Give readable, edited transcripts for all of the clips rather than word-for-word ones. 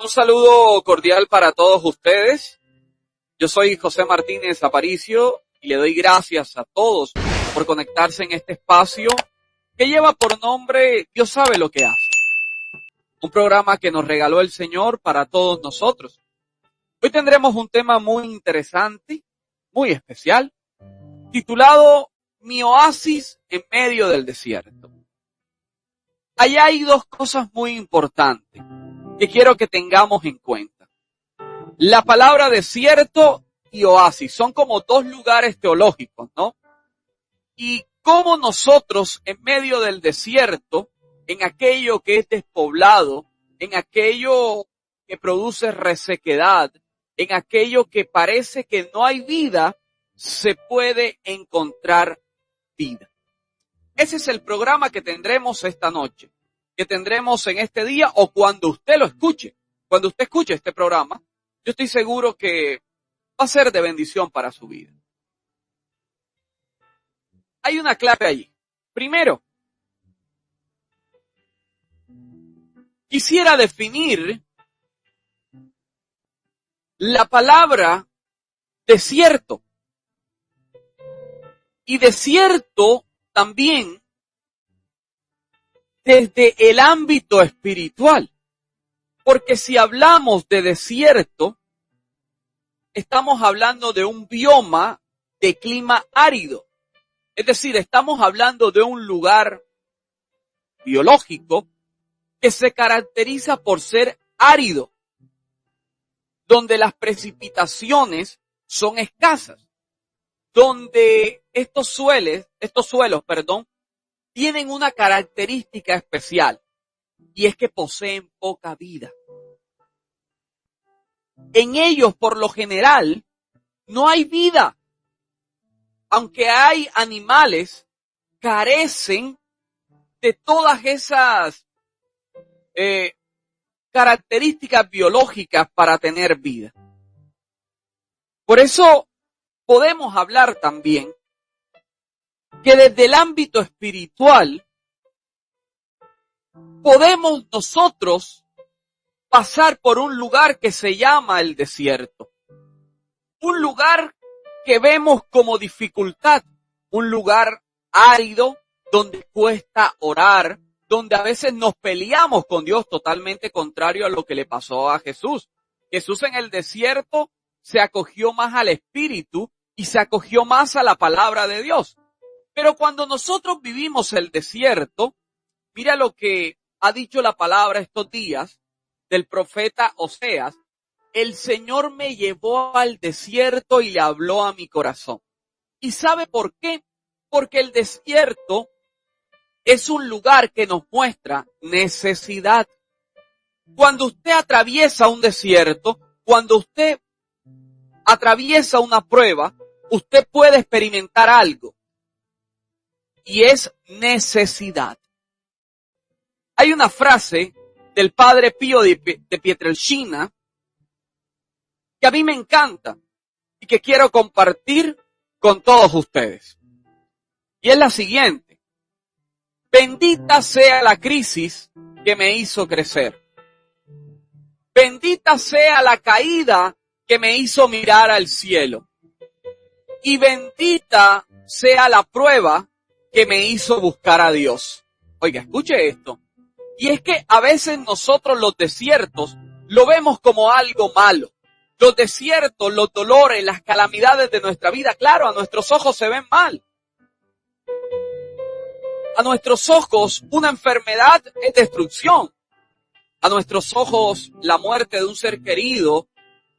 Un saludo cordial para todos ustedes. Yo soy José Martínez Aparicio y le doy gracias a todos por conectarse en este espacio que lleva por nombre Dios sabe lo que hace. Un programa que nos regaló el Señor para todos nosotros. Hoy tendremos un tema muy interesante, muy especial, titulado Mi oasis en medio del desierto. Allá hay dos cosas muy importantes que quiero que tengamos en cuenta. La palabra desierto y oasis son como dos lugares teológicos, ¿no? Y cómo nosotros en medio del desierto, en aquello que es despoblado, en aquello que produce resequedad, en aquello que parece que no hay vida, se puede encontrar vida. Ese es el programa que tendremos esta noche, que tendremos en este día o cuando usted lo escuche. Cuando usted escuche este programa, yo estoy seguro que va a ser de bendición para su vida. Hay una clave allí. Primero, quisiera definir la palabra desierto. Y desierto también desde el ámbito espiritual. Porque si hablamos de desierto, estamos hablando de un bioma de clima árido. Es decir, estamos hablando de un lugar biológico que se caracteriza por ser árido, donde las precipitaciones son escasas, donde estos suelos, tienen una característica especial, y es que poseen poca vida. En ellos, por lo general, no hay vida. Aunque hay animales, carecen de todas esas características biológicas para tener vida. Por eso podemos hablar también que desde el ámbito espiritual podemos nosotros pasar por un lugar que se llama el desierto. Un lugar que vemos como dificultad, un lugar árido donde cuesta orar, donde a veces nos peleamos con Dios, totalmente contrario a lo que le pasó a Jesús. Jesús en el desierto se acogió más al Espíritu y se acogió más a la palabra de Dios. Pero cuando nosotros vivimos el desierto, mira lo que ha dicho la palabra estos días del profeta Oseas: el Señor me llevó al desierto y le habló a mi corazón. ¿Y sabe por qué? Porque el desierto es un lugar que nos muestra necesidad. Cuando usted atraviesa un desierto, cuando usted atraviesa una prueba, usted puede experimentar algo. Y es necesidad. Hay una frase del padre Pío de Pietrelcina que a mí me encanta y que quiero compartir con todos ustedes. Y es la siguiente: bendita sea la crisis que me hizo crecer. Bendita sea la caída que me hizo mirar al cielo. Y bendita sea la prueba que me hizo buscar a Dios. Oiga, escuche esto. Y es que a veces nosotros los desiertos lo vemos como algo malo. Los desiertos, los dolores, las calamidades de nuestra vida, claro, a nuestros ojos se ven mal. A nuestros ojos una enfermedad es destrucción. A nuestros ojos la muerte de un ser querido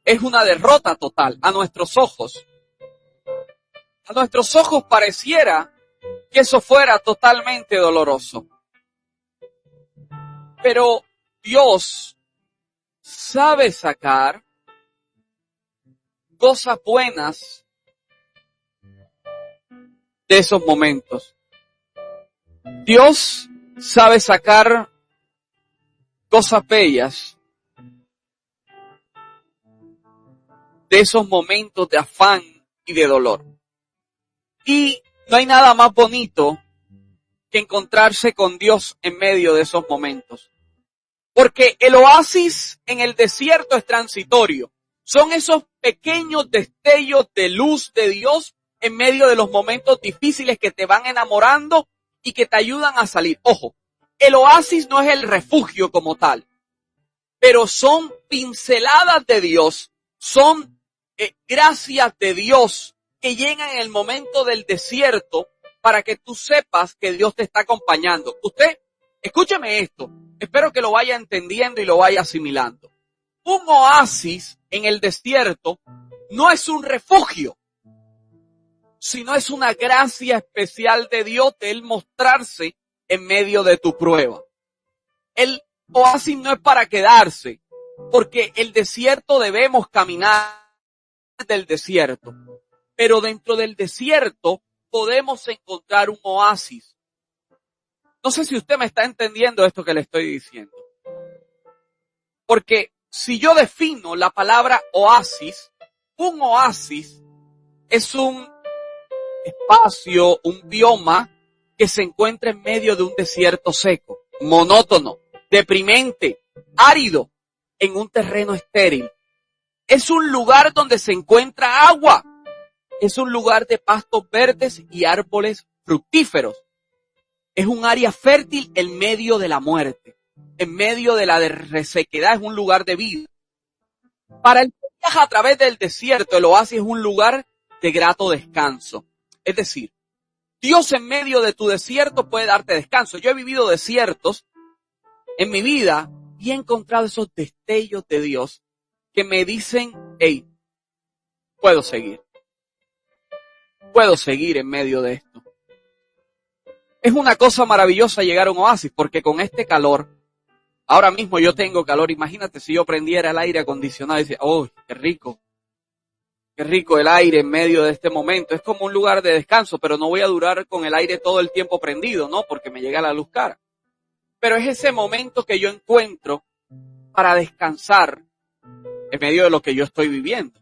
es una derrota total. A nuestros ojos pareciera que eso fuera totalmente doloroso. Pero Dios sabe sacar cosas buenas de esos momentos. Dios sabe sacar cosas bellas de esos momentos de afán y de dolor. Y no hay nada más bonito que encontrarse con Dios en medio de esos momentos. Porque el oasis en el desierto es transitorio. Son esos pequeños destellos de luz de Dios en medio de los momentos difíciles que te van enamorando y que te ayudan a salir. Ojo, el oasis no es el refugio como tal, pero son pinceladas de Dios, son gracias de Dios que llegan en el momento del desierto para que tú sepas que Dios te está acompañando. Usted, escúcheme esto, espero que lo vaya entendiendo y lo vaya asimilando. Un oasis en el desierto no es un refugio, sino es una gracia especial de Dios de Él mostrarse en medio de tu prueba. El oasis no es para quedarse, porque el desierto debemos caminar del desierto, pero dentro del desierto podemos encontrar un oasis. No sé si usted me está entendiendo esto que le estoy diciendo, porque si yo defino la palabra oasis, un oasis es un espacio, un bioma que se encuentra en medio de un desierto seco, monótono, deprimente, árido, en un terreno estéril. Es un lugar donde se encuentra agua. Es un lugar de pastos verdes y árboles fructíferos. Es un área fértil en medio de la muerte, en medio de la resequedad, es un lugar de vida. Para el que viaja a través del desierto, el oasis es un lugar de grato descanso. Es decir, Dios en medio de tu desierto puede darte descanso. Yo he vivido desiertos en mi vida y he encontrado esos destellos de Dios que me dicen, hey, puedo seguir en medio de esto. Es una cosa maravillosa llegar a un oasis, porque con este calor, ahora mismo yo tengo calor, imagínate si yo prendiera el aire acondicionado y decía, oh, qué rico el aire en medio de este momento. Es como un lugar de descanso, pero no voy a durar con el aire todo el tiempo prendido, ¿no? Porque me llega la luz cara. Pero es ese momento que yo encuentro para descansar en medio de lo que yo estoy viviendo.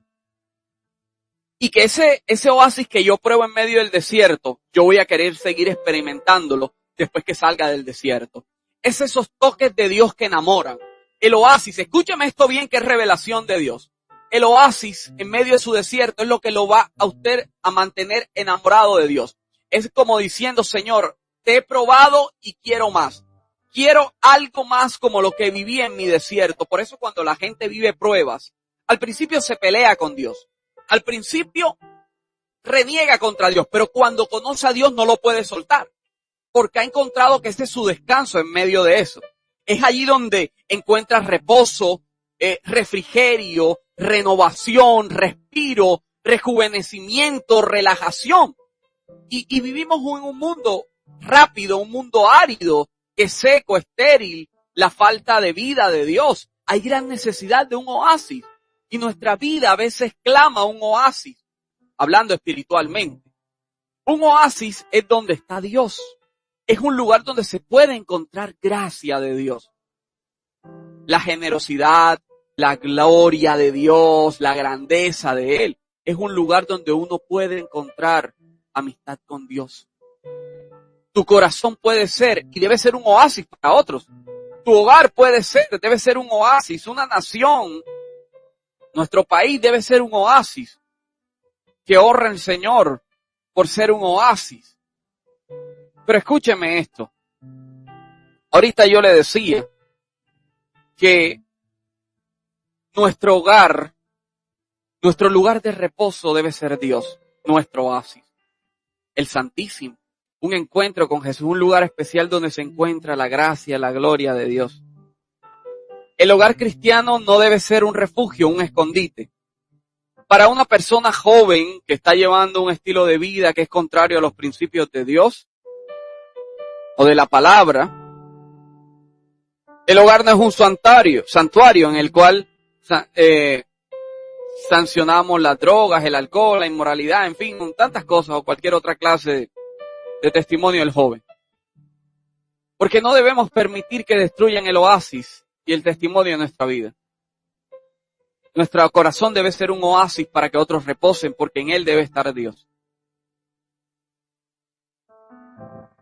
Y que ese oasis que yo pruebo en medio del desierto, yo voy a querer seguir experimentándolo después que salga del desierto. Es esos toques de Dios que enamoran. El oasis, escúcheme esto bien, que es revelación de Dios. El oasis en medio de su desierto es lo que lo va a usted a mantener enamorado de Dios. Es como diciendo, Señor, te he probado y quiero más. Quiero algo más como lo que viví en mi desierto. Por eso cuando la gente vive pruebas, al principio se pelea con Dios. Al principio reniega contra Dios, pero cuando conoce a Dios no lo puede soltar, porque ha encontrado que ese es su descanso en medio de eso. Es allí donde encuentra reposo, refrigerio, renovación, respiro, rejuvenecimiento, relajación. Y vivimos en un mundo rápido, un mundo árido, que es seco, estéril, la falta de vida de Dios. Hay gran necesidad de un oasis. Y nuestra vida a veces clama un oasis, hablando espiritualmente. Un oasis es donde está Dios. Es un lugar donde se puede encontrar gracia de Dios. La generosidad, la gloria de Dios, la grandeza de Él. Es un lugar donde uno puede encontrar amistad con Dios. Tu corazón puede ser y debe ser un oasis para otros. Tu hogar puede ser, debe ser un oasis, una nación. Nuestro país debe ser un oasis que honra al Señor por ser un oasis. Pero escúcheme esto. Ahorita yo le decía que nuestro hogar, nuestro lugar de reposo debe ser Dios, nuestro oasis, el Santísimo. Un encuentro con Jesús, un lugar especial donde se encuentra la gracia, la gloria de Dios. El hogar cristiano no debe ser un refugio, un escondite. Para una persona joven que está llevando un estilo de vida que es contrario a los principios de Dios o de la palabra, el hogar no es un santuario en el cual sancionamos las drogas, el alcohol, la inmoralidad, en fin, con tantas cosas o cualquier otra clase de testimonio del joven. Porque no debemos permitir que destruyan el oasis y el testimonio de nuestra vida. Nuestro corazón debe ser un oasis para que otros reposen, porque en él debe estar Dios.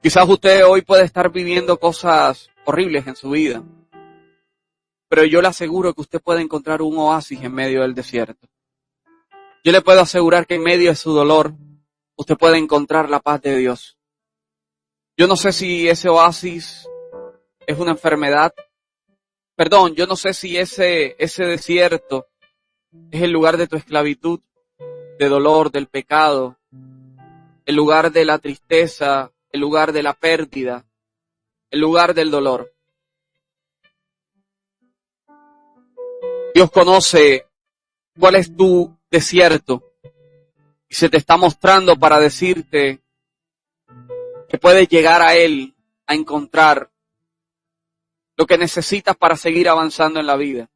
Quizás usted hoy puede estar viviendo cosas horribles en su vida. pero yo le aseguro que usted puede encontrar un oasis en medio del desierto. Yo le puedo asegurar que en medio de su dolor, usted puede encontrar la paz de Dios. Yo no sé si ese oasis es una enfermedad. Perdón, yo no sé si ese desierto es el lugar de tu esclavitud, de dolor, del pecado, el lugar de la tristeza, el lugar de la pérdida, el lugar del dolor. Dios conoce cuál es tu desierto y se te está mostrando para decirte que puedes llegar a Él a encontrar lo que necesitas para seguir avanzando en la vida.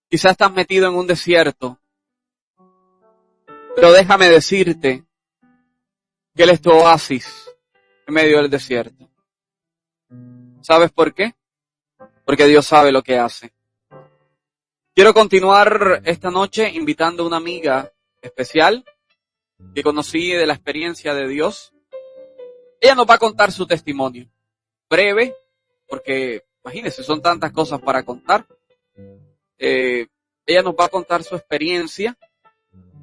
Quizás estás metido en un desierto, pero déjame decirte que Él es tu oasis en medio del desierto. ¿Sabes por qué? Porque Dios sabe lo que hace. Quiero continuar esta noche invitando a una amiga especial que conocí de la experiencia de Dios. Ella nos va a contar su testimonio, breve, porque imagínense, son tantas cosas para contar. Ella nos va a contar su experiencia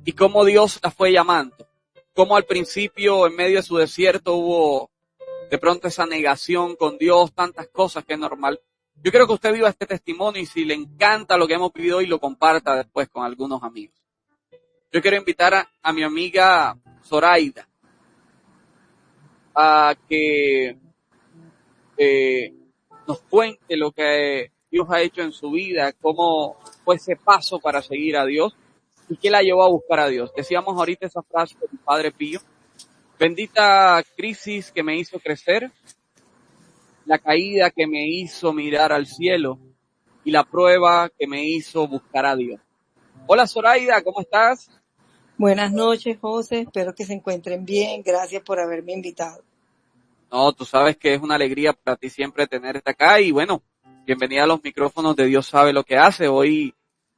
y cómo Dios la fue llamando. Cómo al principio, en medio de su desierto, hubo de pronto esa negación con Dios, tantas cosas que es normal. Yo quiero que usted viva este testimonio y si le encanta lo que hemos vivido hoy, lo comparta después con algunos amigos. Yo quiero invitar a mi amiga Zoraida a que nos cuente lo que Dios ha hecho en su vida, cómo fue ese paso para seguir a Dios y qué la llevó a buscar a Dios. Decíamos ahorita esa frase de mi Padre Pío: bendita crisis que me hizo crecer, la caída que me hizo mirar al cielo y la prueba que me hizo buscar a Dios. Hola Zoraida, ¿cómo estás? Buenas noches, José. Espero que se encuentren bien. Gracias por haberme invitado. No, tú sabes que es una alegría para ti siempre tenerte acá y bueno, bienvenida a los micrófonos de Dios sabe lo que hace. Hoy,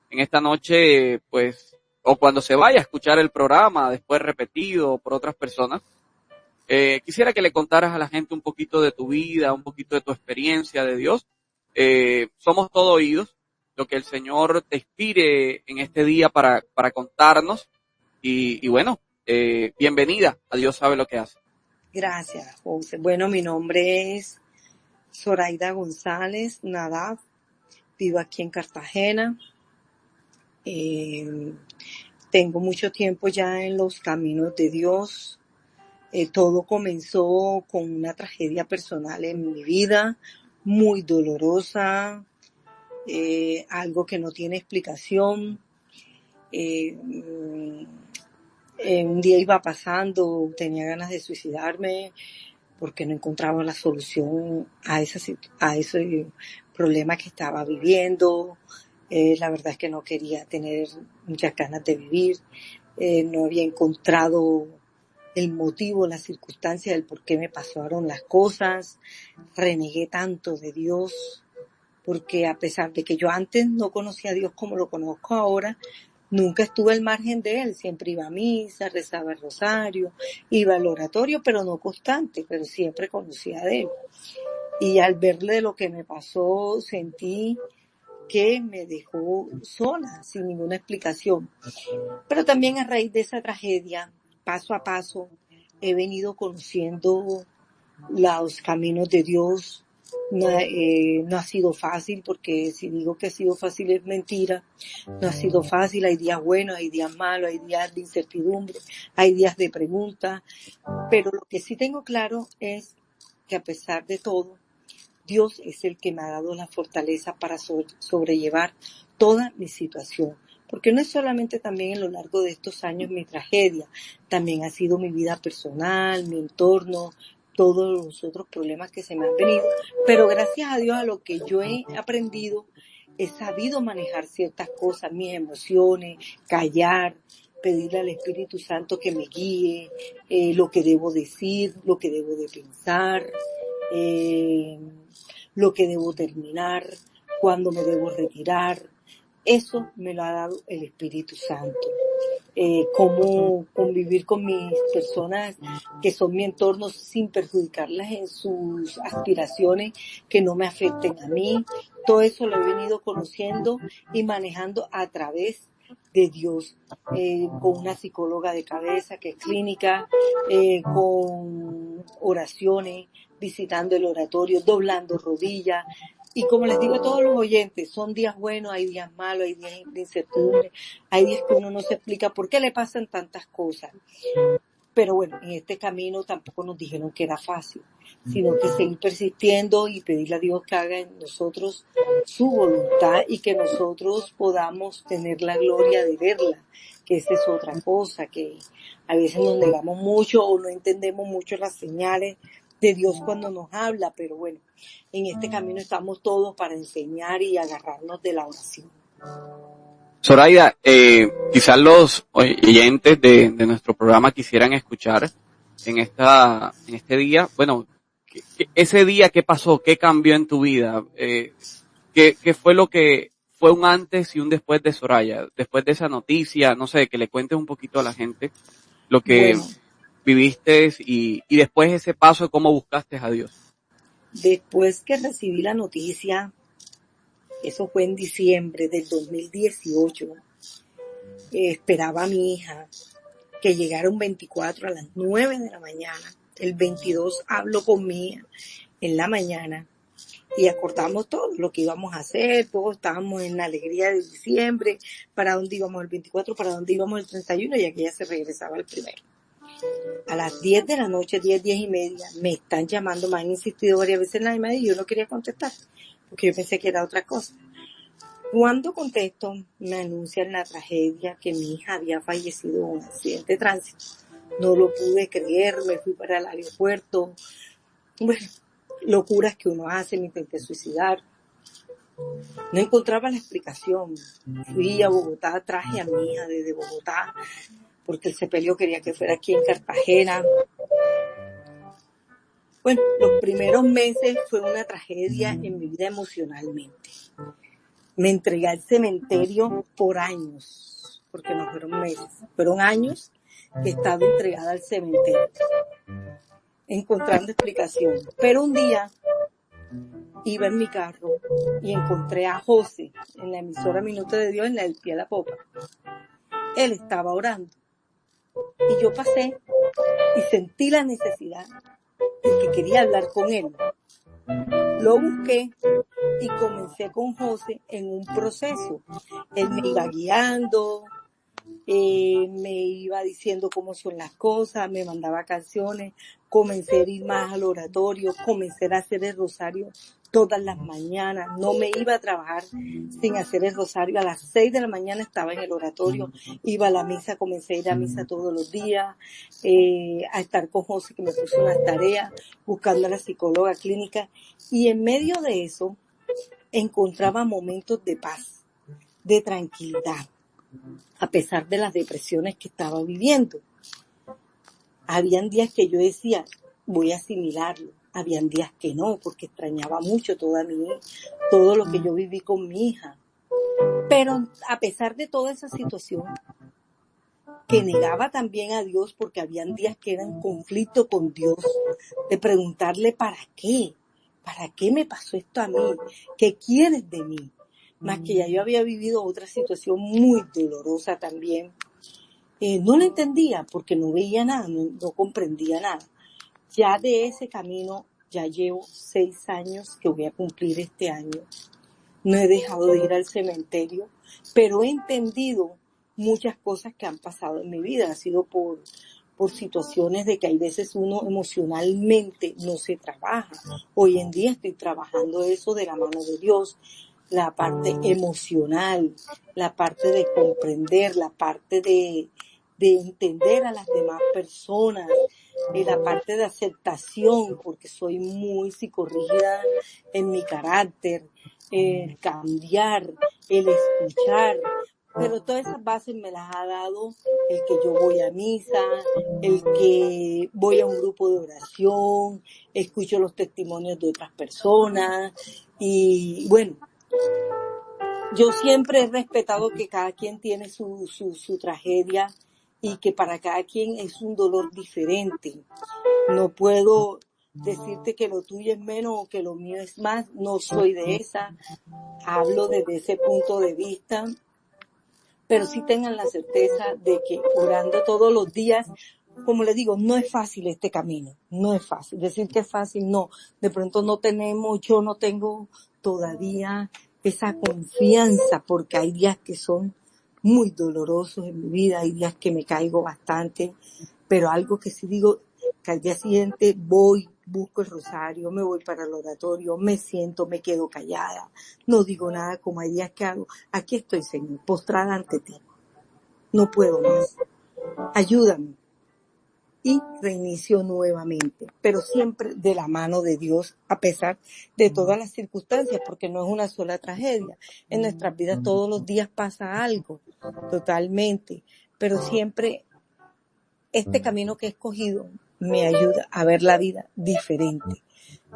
en esta noche, pues, o cuando se vaya a escuchar el programa, después repetido por otras personas, quisiera que le contaras a la gente un poquito de tu vida, un poquito de tu experiencia de Dios. Somos todo oídos, lo que el Señor te inspire en este día para contarnos y bueno, bienvenida a Dios sabe lo que hace. Gracias, José. Bueno, mi nombre es Zoraida González Nadab. Vivo aquí en Cartagena. Tengo mucho tiempo ya en los caminos de Dios. Todo comenzó con una tragedia personal en mi vida, muy dolorosa, algo que no tiene explicación. Un día iba pasando, tenía ganas de suicidarme porque no encontraba la solución a ese problema que estaba viviendo. La verdad es que no quería tener muchas ganas de vivir. No había encontrado el motivo, la circunstancia del por qué me pasaron las cosas. Renegué tanto de Dios porque a pesar de que yo antes no conocía a Dios como lo conozco ahora, nunca estuve al margen de Él. Siempre iba a misa, rezaba el rosario, iba al oratorio, pero no constante, pero siempre conocía de Él. Y al verle lo que me pasó, sentí que me dejó sola, sin ninguna explicación. Pero también a raíz de esa tragedia, paso a paso, he venido conociendo los caminos de Dios. No ha sido fácil, porque si digo que ha sido fácil es mentira. No ha sido fácil, hay días buenos, hay días malos, hay días de incertidumbre, hay días de preguntas, pero lo que sí tengo claro es que a pesar de todo, Dios es el que me ha dado la fortaleza para sobrellevar toda mi situación. Porque no es solamente también en lo largo de estos años mi tragedia, también ha sido mi vida personal, mi entorno, todos los otros problemas que se me han venido. Pero gracias a Dios, a lo que yo he aprendido, he sabido manejar ciertas cosas, mis emociones, callar, pedirle al Espíritu Santo que me guíe, lo que debo decir, lo que debo de pensar, lo que debo terminar, cuándo me debo retirar. Eso me lo ha dado el Espíritu Santo. cómo convivir con mis personas que son mi entorno sin perjudicarlas en sus aspiraciones, que no me afecten a mí. Todo eso lo he venido conociendo y manejando a través de Dios, con una psicóloga de cabeza que es clínica, con oraciones, visitando el oratorio, doblando rodillas. Y como les digo a todos los oyentes, son días buenos, hay días malos, hay días de incertidumbre, hay días que uno no se explica por qué le pasan tantas cosas. Pero bueno, en este camino tampoco nos dijeron que era fácil, sino que seguir persistiendo y pedirle a Dios que haga en nosotros su voluntad y que nosotros podamos tener la gloria de verla, que esa es otra cosa, que a veces nos negamos mucho o no entendemos mucho las señales de Dios cuando nos habla, pero bueno, en este camino estamos todos para enseñar y agarrarnos de la oración. Zoraida, quizás los oyentes de nuestro programa quisieran escuchar en este día, bueno, ese día, ¿qué pasó? ¿Qué cambió en tu vida? ¿Qué fue lo que fue un antes y un después de Soraya? Después de esa noticia, no sé, que le cuentes un poquito a la gente lo que Bueno, viviste y después ese paso de cómo buscaste a Dios. después que recibí la noticia, eso fue en diciembre del 2018, esperaba a mi hija que llegara un 24 a las 9 de la mañana. El 22 hablo con mi hija en la mañana y acordamos todo lo que íbamos a hacer, todos estábamos en la alegría de diciembre, para dónde íbamos el 24, para dónde íbamos el 31, ya que ella se regresaba el primero. A las 10 de la noche, 10:30, me están llamando, me han insistido varias veces en la llamada y yo no quería contestar, porque yo pensé que era otra cosa. Cuando contesto, me anuncian la tragedia, que mi hija había fallecido en un accidente de tránsito. No lo pude creer, me fui para el aeropuerto. Bueno, locuras que uno hace, me intenté suicidar. No encontraba la explicación. Fui a Bogotá, traje a mi hija desde Bogotá, porque el sepelio quería que fuera aquí en Cartagena. Bueno, los primeros meses fue una tragedia en mi vida emocionalmente. Me entregué al cementerio por años, porque no fueron meses, fueron años que estaba entregada al cementerio, encontrando explicación. Pero un día iba en mi carro y encontré a José en la emisora Minuto de Dios, en la del Pie a la Popa. Él estaba orando y yo pasé y sentí la necesidad de que quería hablar con él. Lo busqué y comencé con José en un proceso. Él me iba guiando, me iba diciendo cómo son las cosas, me mandaba canciones, comencé a ir más al oratorio, comencé a hacer el rosario todas las mañanas, no me iba a trabajar sin hacer el rosario. A las 6 de la mañana estaba en el oratorio, iba a la misa, comencé a ir a misa todos los días, a estar con José, que me puso unas tareas, buscando a la psicóloga clínica, y en medio de eso encontraba momentos de paz, de tranquilidad, a pesar de las depresiones que estaba viviendo. Habían días que yo decía, voy a asimilarlo. Habían días que no, porque extrañaba mucho todo lo que yo viví con mi hija. Pero a pesar de toda esa situación, que negaba también a Dios, porque habían días que era en conflicto con Dios, de preguntarle ¿para qué? ¿Para qué me pasó esto a mí? ¿Qué quieres de mí? Más que ya yo había vivido otra situación muy dolorosa también. No lo entendía porque no veía nada, no comprendía nada. Ya de ese camino ya llevo 6 años que voy a cumplir este año. No he dejado de ir al cementerio, pero he entendido muchas cosas que han pasado en mi vida. Ha sido por situaciones de que hay veces uno emocionalmente no se trabaja. Hoy en día estoy trabajando eso de la mano de Dios. La parte emocional, la parte de comprender, la parte de entender a las demás personas, la parte de aceptación, porque soy muy psicorrígida en mi carácter, el cambiar, el escuchar, pero todas esas bases me las ha dado el que yo voy a misa, el que voy a un grupo de oración, escucho los testimonios de otras personas y bueno, Yo siempre he respetado que cada quien tiene su tragedia y que para cada quien es un dolor diferente. No puedo decirte que lo tuyo es menos o que lo mío es más. No soy de esa. Hablo desde ese punto de vista. Pero sí tengan la certeza de que orando todos los días, como les digo, no es fácil este camino. No es fácil. Decir que es fácil, no. De pronto yo no tengo todavía esa confianza porque hay días que son muy dolorosos en mi vida, hay días que me caigo bastante, pero algo que sí digo, que al día siguiente voy, busco el rosario, me voy para el oratorio, me siento, me quedo callada, no digo nada como hay días que hago, aquí estoy, Señor, postrada ante ti, no puedo más, ayúdame. Y reinicio nuevamente, pero siempre de la mano de Dios, a pesar de todas las circunstancias, porque no es una sola tragedia. En nuestras vidas todos los días pasa algo, totalmente, pero siempre este camino que he escogido me ayuda a ver la vida diferente.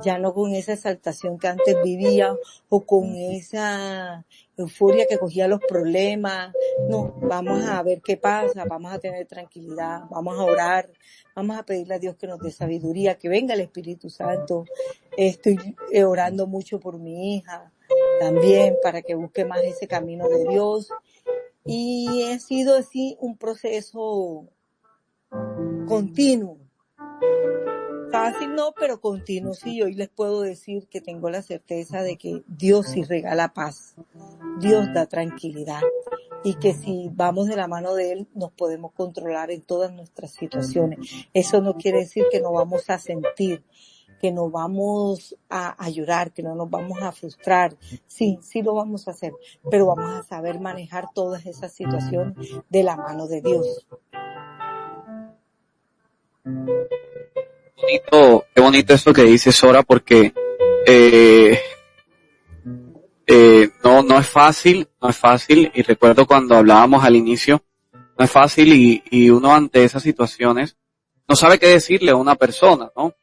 Ya no con esa exaltación que antes vivía o con esa euforia que cogía los problemas. No, vamos a ver qué pasa, vamos a tener tranquilidad, vamos a orar, vamos a pedirle a Dios que nos dé sabiduría, que venga el Espíritu Santo. Estoy orando mucho por mi hija también para que busque más ese camino de Dios. Y ha sido así un proceso continuo. Fácil no, pero continuo sí. Hoy les puedo decir que tengo la certeza de que Dios sí regala paz, Dios da tranquilidad y que si vamos de la mano de Él nos podemos controlar en todas nuestras situaciones. Eso no quiere decir que no vamos a sentir, que no vamos a llorar, que no nos vamos a frustrar. Sí, sí lo vamos a hacer, pero vamos a saber manejar todas esas situaciones de la mano de Dios. Qué bonito esto que dices, Sora, porque no es fácil, y recuerdo cuando hablábamos al inicio, no es fácil y uno ante esas situaciones no sabe qué decirle a una persona, ¿no?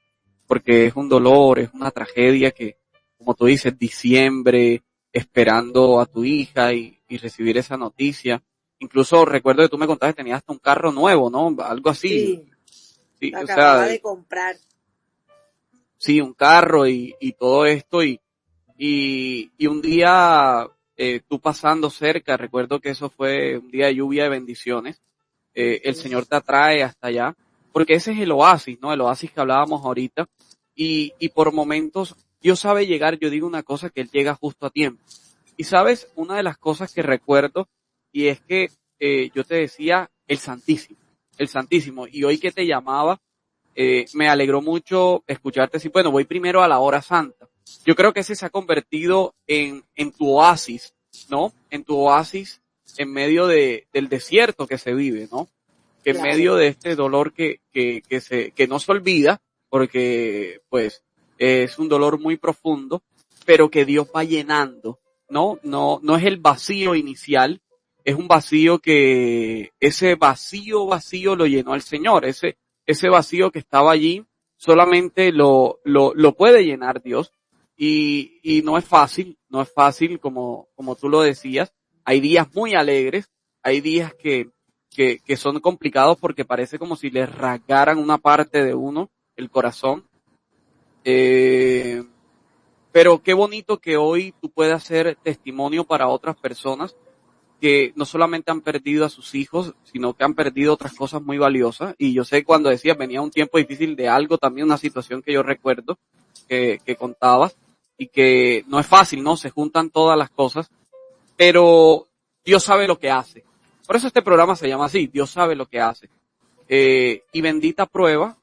Porque es un dolor, es una tragedia que, como tú dices, diciembre, esperando a tu hija y recibir esa noticia. Incluso recuerdo que tú me contaste que tenías hasta un carro nuevo, ¿no? Algo así. Sí, lo acababa de comprar. Sí, un carro y todo esto y un día tú pasando cerca, recuerdo que eso fue un día de lluvia de bendiciones, el Señor te atrae hasta allá, porque ese es el oasis, ¿no? El oasis que hablábamos ahorita y por momentos Dios sabe llegar, yo digo una cosa, que Él llega justo a tiempo. Y sabes, una de las cosas que recuerdo y es que yo te decía el Santísimo, y hoy que te llamaba, me alegró mucho escucharte decir, bueno, voy primero a la hora santa. Yo creo que ese se ha convertido en tu oasis, ¿no? En tu oasis en medio del desierto que se vive, ¿no? Que en medio de este dolor que no se olvida, porque pues es un dolor muy profundo, pero que Dios va llenando, ¿no? No es el vacío inicial, es un vacío que, ese vacío lo llenó el Señor, ese vacío que estaba allí, solamente lo puede llenar Dios. Y no es fácil como tú lo decías. Hay días muy alegres, hay días que son complicados porque parece como si les rasgaran una parte de uno, el corazón. Pero qué bonito que hoy tú puedas ser testimonio para otras personas que no solamente han perdido a sus hijos, sino que han perdido otras cosas muy valiosas. Y yo sé cuando decías, venía un tiempo difícil de algo, también una situación que yo recuerdo que contabas, y que no es fácil, ¿no? Se juntan todas las cosas, pero Dios sabe lo que hace. Por eso este programa se llama así, Dios sabe lo que hace. Y bendita prueba,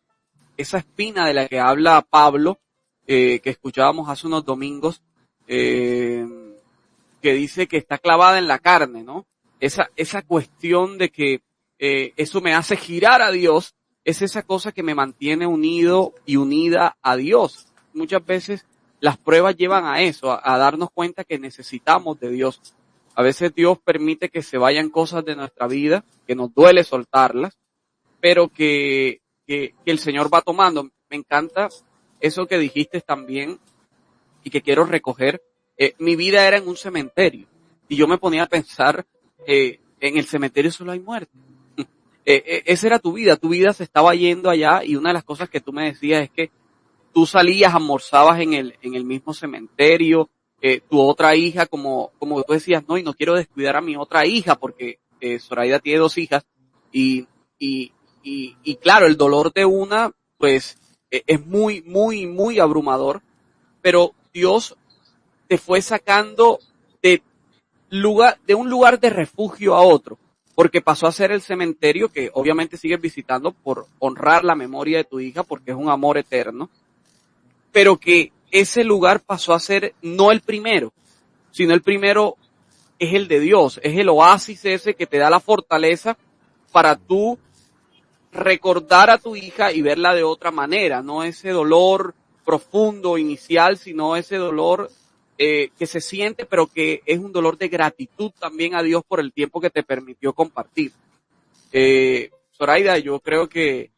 esa espina de la que habla Pablo, que escuchábamos hace unos domingos, que dice que está clavada en la carne, ¿no? Esa cuestión de que eso me hace girar a Dios, es esa cosa que me mantiene unido y unida a Dios. Muchas veces las pruebas llevan a eso, a darnos cuenta que necesitamos de Dios. A veces Dios permite que se vayan cosas de nuestra vida, que nos duele soltarlas, pero que el Señor va tomando. Me encanta eso que dijiste también y que quiero recoger. Mi vida era en un cementerio Y yo me ponía a pensar, en el cementerio solo hay muerte. Esa era tu vida se estaba yendo allá, y una de las cosas que tú me decías es que tú salías, almorzabas en el mismo cementerio, tu otra hija, como tú decías, no, y no quiero descuidar a mi otra hija, porque Zoraida tiene 2 hijas, y, y claro, el dolor de una, pues, es muy, muy, muy abrumador, pero Dios te fue sacando de de un lugar de refugio a otro, porque pasó a ser el cementerio que obviamente sigues visitando por honrar la memoria de tu hija, porque es un amor eterno, pero que ese lugar pasó a ser no el primero, sino el primero es el de Dios, es el oasis ese que te da la fortaleza para tú recordar a tu hija y verla de otra manera, no ese dolor profundo inicial, sino ese dolor que se siente, pero que es un dolor de gratitud también a Dios por el tiempo que te permitió compartir. Zoraida, yo creo que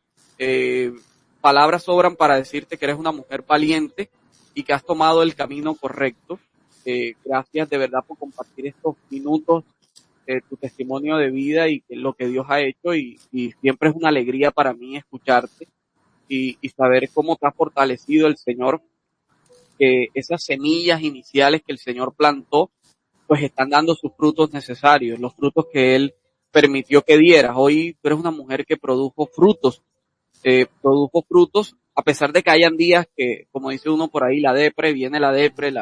palabras sobran para decirte que eres una mujer valiente y que has tomado el camino correcto. Gracias de verdad por compartir estos minutos, tu testimonio de vida y lo que Dios ha hecho, y siempre es una alegría para mí escucharte y saber cómo te ha fortalecido el Señor, que esas semillas iniciales que el Señor plantó, pues están dando sus frutos necesarios, los frutos que Él permitió que dieras. Hoy tú eres una mujer que produjo frutos a pesar de que hayan días que, como dice uno por ahí, viene la depre,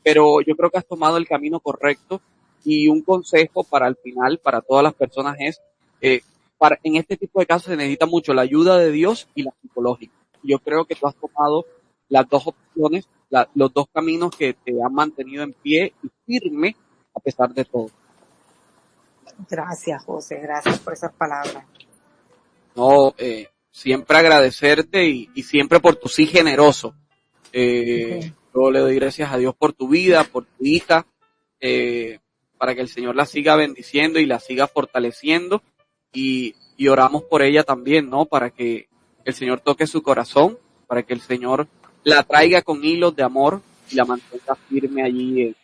pero yo creo que has tomado el camino correcto, y un consejo para el final, para todas las personas es, en este tipo de casos se necesita mucho la ayuda de Dios y la psicológica. Yo creo que tú has tomado las 2 opciones, los 2 caminos que te han mantenido en pie y firme a pesar de todo. Gracias, José, gracias por esas palabras. No, siempre agradecerte y siempre por tu sí generoso. Yo le doy gracias a Dios por tu vida, por tu hija, para que el Señor la siga bendiciendo y la siga fortaleciendo, y oramos por ella también, ¿no? Para que el Señor toque su corazón, para que el Señor la traiga con hilos de amor y la mantenga firme allí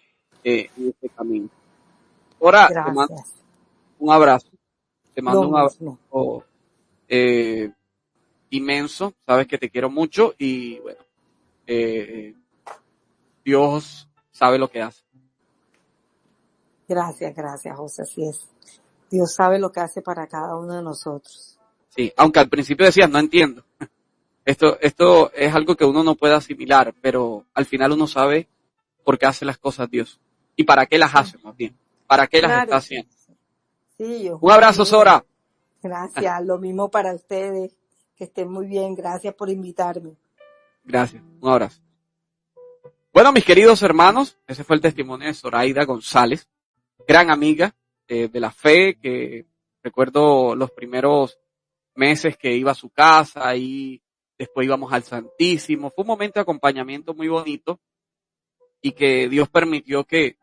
en este camino. Ahora, te mando Gracias. un abrazo, te Lo mando un mismo. abrazo inmenso, sabes que te quiero mucho, y bueno, Dios sabe lo que hace. Gracias, José, así es. Dios sabe lo que hace para cada uno de nosotros. Sí, aunque al principio decías, no entiendo. Esto es algo que uno no puede asimilar, pero al final uno sabe por qué hace las cosas Dios. Y para qué las hace, más bien. Para qué las está haciendo. Sí, yo. Un abrazo, Sora. Gracias, lo mismo para ustedes. Que estén muy bien. Gracias por invitarme. Gracias, un abrazo. Bueno, mis queridos hermanos, ese fue el testimonio de Zoraida González, gran amiga de la fe, que recuerdo los primeros meses que iba a su casa y después íbamos al Santísimo. Fue un momento de acompañamiento muy bonito, y que Dios permitió que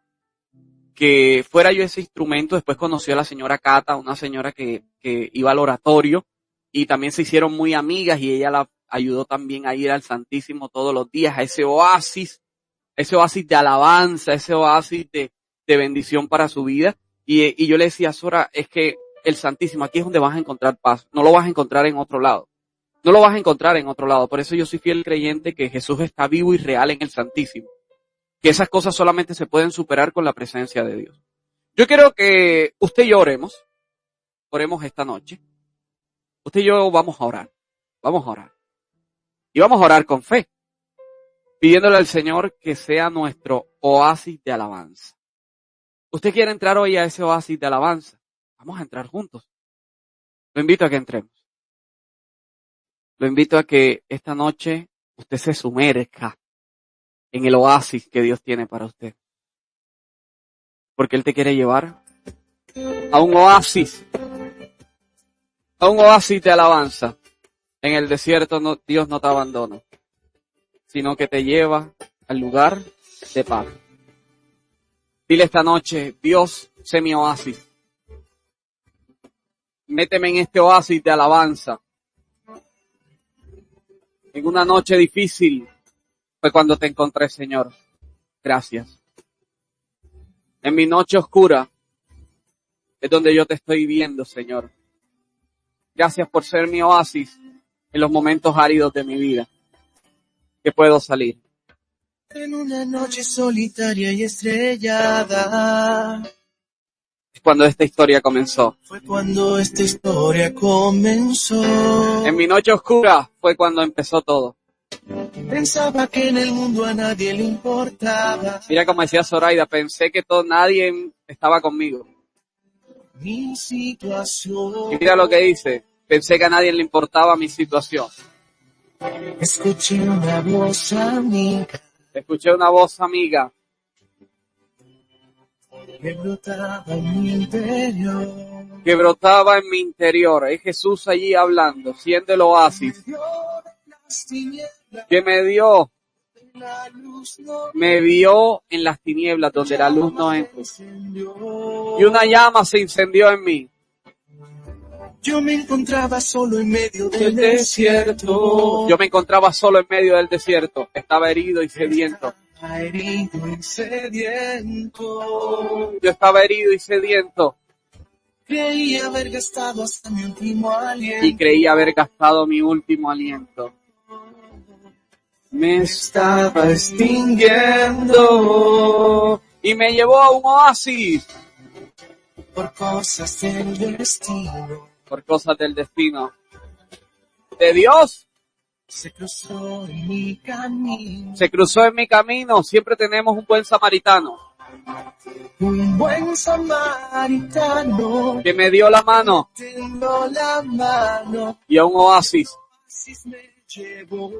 fuera yo ese instrumento. Después conoció a la señora Cata, una señora que iba al oratorio, y también se hicieron muy amigas, y ella la ayudó también a ir al Santísimo todos los días, a ese oasis de alabanza, ese oasis de bendición para su vida. Y yo le decía a Sora, es que el Santísimo, aquí es donde vas a encontrar paz, no lo vas a encontrar en otro lado. No lo vas a encontrar en otro lado. Por eso yo soy fiel creyente que Jesús está vivo y real en el Santísimo, que esas cosas solamente se pueden superar con la presencia de Dios. Yo quiero que usted y yo oremos esta noche. Usted y yo vamos a orar. Y vamos a orar con fe, pidiéndole al Señor que sea nuestro oasis de alabanza. ¿Usted quiere entrar hoy a ese oasis de alabanza? Vamos a entrar juntos. Lo invito a que entremos. Lo invito a que esta noche usted se sumerja en el oasis que Dios tiene para usted. Porque Él te quiere llevar a un oasis de alabanza. En el desierto Dios no te abandona, sino que te lleva al lugar de paz. Dile esta noche, Dios, sé mi oasis. Méteme en este oasis de alabanza. En una noche difícil fue cuando te encontré, Señor. Gracias. En mi noche oscura es donde yo te estoy viendo, Señor. Gracias por ser mi oasis en los momentos áridos de mi vida, que puedo salir. En una noche solitaria y estrellada. Es cuando esta historia comenzó. Fue cuando esta historia comenzó. En mi noche oscura fue cuando empezó todo. Pensaba que en el mundo a nadie le importaba. Mira como decía Zoraida, pensé que nadie estaba conmigo. Mi situación. Y mira lo que dice, pensé que a nadie le importaba mi situación. Escuché una voz amiga. Escuché una voz amiga Que brotaba en mi interior. que brotaba en mi interior. Es Jesús allí hablando, siendo el oasis. Que me vio en las tinieblas donde la luz no entra. Y una llama se incendió en mí. Yo me encontraba solo en medio del desierto. Yo me encontraba solo en medio del desierto. Estaba herido y sediento. Herido y sediento. Yo estaba herido y sediento. Creí haber gastado hasta mi último aliento. Y creí haber gastado mi último aliento. Me estaba extinguiendo. Y me llevó a un oasis. Por cosas del destino. Por cosas del destino. De Dios. Se cruzó en mi camino. Se cruzó en mi camino. Siempre tenemos un buen samaritano. Un buen samaritano. Que me dio la mano. Tengo la mano. Y a un oasis. Me llevó.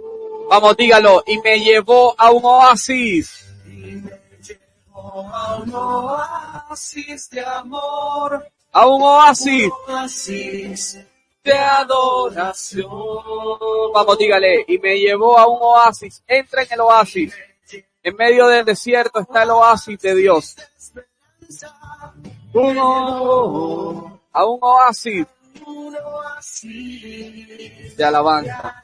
Vamos, dígalo. Y me llevó a un oasis. Y me llevó a un oasis de amor. A un oasis. Oasis De adoración. Vamos, dígale. Y me llevó a un oasis. Entra en el oasis. En medio del desierto está el oasis de Dios. A un oasis de alabanza.